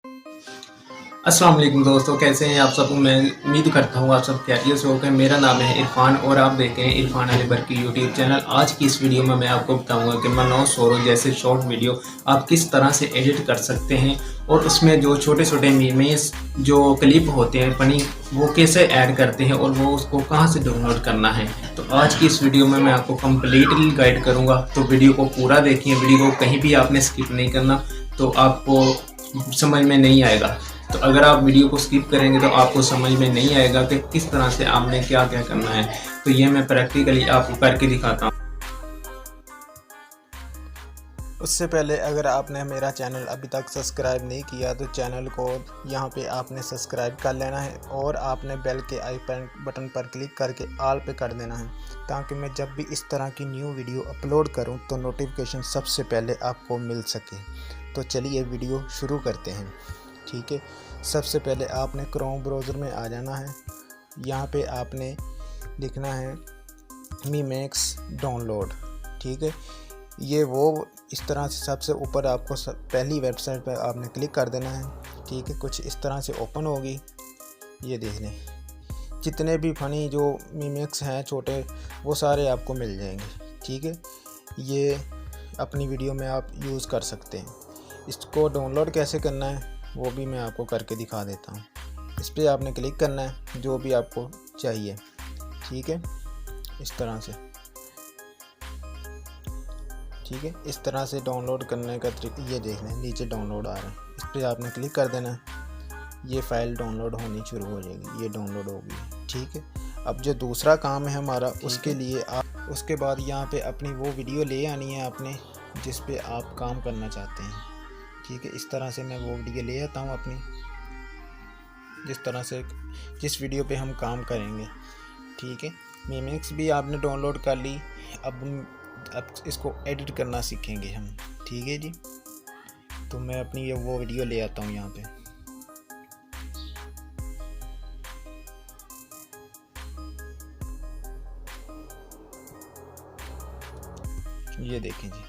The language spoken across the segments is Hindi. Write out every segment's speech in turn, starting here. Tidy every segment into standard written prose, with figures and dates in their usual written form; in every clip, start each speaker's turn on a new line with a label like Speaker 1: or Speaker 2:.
Speaker 1: अस्सलाम वालेकुम दोस्तों, कैसे हैं आप सब। मैं उम्मीद करता हूँ आप सब खैरियत से होकर। मेरा नाम है इरफान और आप देख रहे हैं इरफान अली बरकी यूट्यूब चैनल। आज की इस वीडियो में मैं आपको बताऊंगा कि मनोज सोरो जैसे शॉर्ट वीडियो आप किस तरह से एडिट कर सकते हैं और उसमें जो छोटे छोटे मीमेस जो क्लिप होते हैं फनी वो कैसे ऐड करते हैं और वो उसको कहाँ से डाउनलोड करना है। तो आज की इस वीडियो में मैं आपको कम्प्लीटली गाइड करूँगा, तो वीडियो को पूरा देखिए। वीडियो को कहीं भी आपने स्किप नहीं करना, तो आपको समझ में नहीं आएगा। तो अगर आप वीडियो को स्किप करेंगे तो आपको समझ में नहीं आएगा कि किस तरह से आपने क्या क्या करना है। तो ये मैं प्रैक्टिकली आपको करके दिखाता हूँ।
Speaker 2: उससे पहले अगर आपने मेरा चैनल अभी तक सब्सक्राइब नहीं किया तो चैनल को यहाँ पे आपने सब्सक्राइब कर लेना है और आपने बेल के आइकन बटन पर क्लिक करके ऑल पे कर देना है, ताकि मैं जब भी इस तरह की न्यू वीडियो अपलोड करूँ तो नोटिफिकेशन सबसे पहले आपको मिल सके। तो चलिए वीडियो शुरू करते हैं। ठीक है, सबसे पहले आपने क्रोम ब्राउज़र में आ जाना है। यहाँ पे आपने लिखना है मीमेक्स डाउनलोड। ठीक है, ये वो इस तरह से सबसे ऊपर आपको पहली वेबसाइट पर आपने क्लिक कर देना है। ठीक है, कुछ इस तरह से ओपन होगी। ये देख लें, जितने भी फनी जो मीमेक्स हैं छोटे वो सारे आपको मिल जाएंगे। ठीक है, ये अपनी वीडियो में आप यूज़ कर सकते हैं। इसको डाउनलोड कैसे करना है वो भी मैं आपको करके दिखा देता हूँ। इस पर आपने क्लिक करना है जो भी आपको चाहिए। ठीक है, इस तरह से। ठीक है, इस तरह से डाउनलोड करने का तरीका ये देख लें, नीचे डाउनलोड आ रहा है, इस पर आपने क्लिक कर देना है। ये फ़ाइल डाउनलोड होनी शुरू हो जाएगी, ये डाउनलोड होगी। ठीक है, अब जो दूसरा काम है हमारा, उसके लिए आप उसके बाद यहाँ पे अपनी वो वीडियो ले आनी है आपने जिस पे आप काम करना चाहते हैं। ठीक है, इस तरह से मैं वो वीडियो ले आता हूँ अपनी, जिस वीडियो पे हम काम करेंगे। ठीक है, मीमेक्स भी आपने डाउनलोड कर ली। अब इसको एडिट करना सीखेंगे हम। ठीक है जी, तो मैं अपनी ये वो वीडियो ले आता हूँ यहाँ पे। ये देखें जी,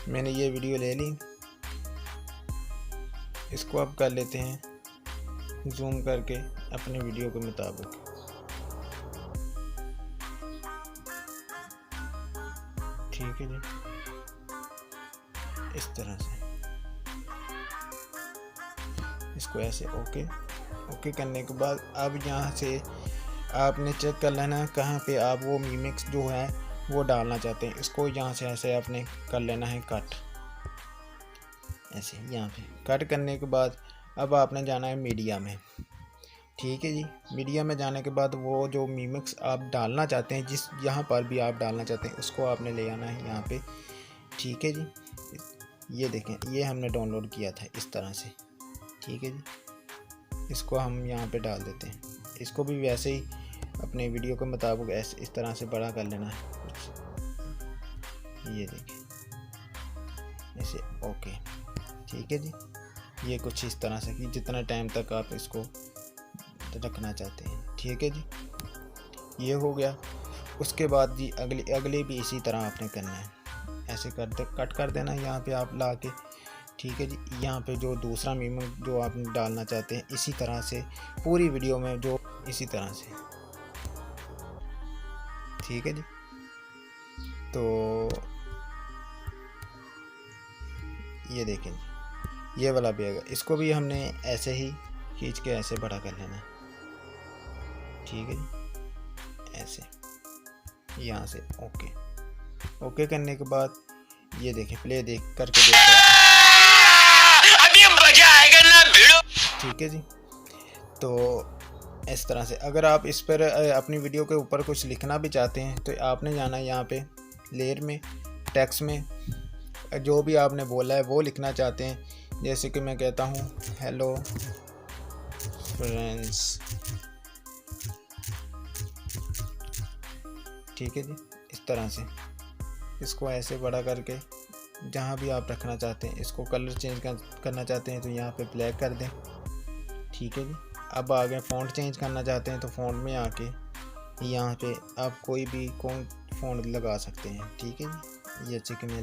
Speaker 2: मैंने ये वीडियो ले ली। इसको अब कर लेते हैं जूम करके अपने वीडियो के मुताबिक। ठीक है जी, इस तरह से इसको ऐसे ओके करने के बाद अब यहाँ से आपने चेक कर लेना कहाँ पे आप वो मीमेक्स जो है वो डालना चाहते हैं। इसको यहाँ से ऐसे आपने कर लेना है कट, ऐसे यहाँ पे कट करने के बाद अब आपने जाना है मीडिया में। ठीक है जी, मीडिया में जाने के बाद वो जो मीमेक्स आप डालना चाहते हैं, जिस यहाँ पर भी आप डालना चाहते हैं, उसको आपने ले आना है यहाँ पे। ठीक है जी, ये देखें, ये हमने डाउनलोड किया था इस तरह से। ठीक है जी, इसको हम यहाँ पे डाल देते हैं। इसको भी वैसे ही अपने वीडियो के मुताबिक ऐसे इस तरह से बड़ा कर लेना है कुछ। ये देखें ऐसे ओके। ठीक है जी, ये कुछ इस तरह से कि जितना टाइम तक आप इसको रखना चाहते हैं। ठीक है जी, ये हो गया। उसके बाद जी अगले भी इसी तरह आपने करना है, ऐसे कट कर देना है यहाँ पे आप ला के। ठीक है जी, यहाँ पे जो दूसरा मीम जो आप डालना चाहते हैं इसी तरह से पूरी वीडियो में जो इसी तरह से। ठीक है जी, तो ये देखें जी, ये वाला भी आएगा। इसको भी हमने ऐसे ही खींच के ऐसे बड़ा कर लेना है। ठीक है जी, ऐसे यहाँ से ओके करने के बाद ये देखें, प्ले करके अभी मजा आएगा ना भिड़ो। ठीक है जी, तो इस तरह से अगर आप इस पर अपनी वीडियो के ऊपर कुछ लिखना भी चाहते हैं तो आपने जाना है यहाँ पे लेयर में, टेक्स्ट में जो भी आपने बोला है वो लिखना चाहते हैं। जैसे कि मैं कहता हूँ हेलो फ्रेंड्स। ठीक है जी, इस तरह से इसको ऐसे बड़ा करके जहाँ भी आप रखना चाहते हैं, इसको कलर चेंज करना चाहते हैं तो यहाँ पे ब्लैक कर दें। ठीक है जी, अब आगे फ़ॉन्ट चेंज करना चाहते हैं तो फ़ॉन्ट में आके यहाँ पे आप कोई भी फ़ॉन्ट लगा सकते हैं। ठीक है जी, ये अच्छे कि मैं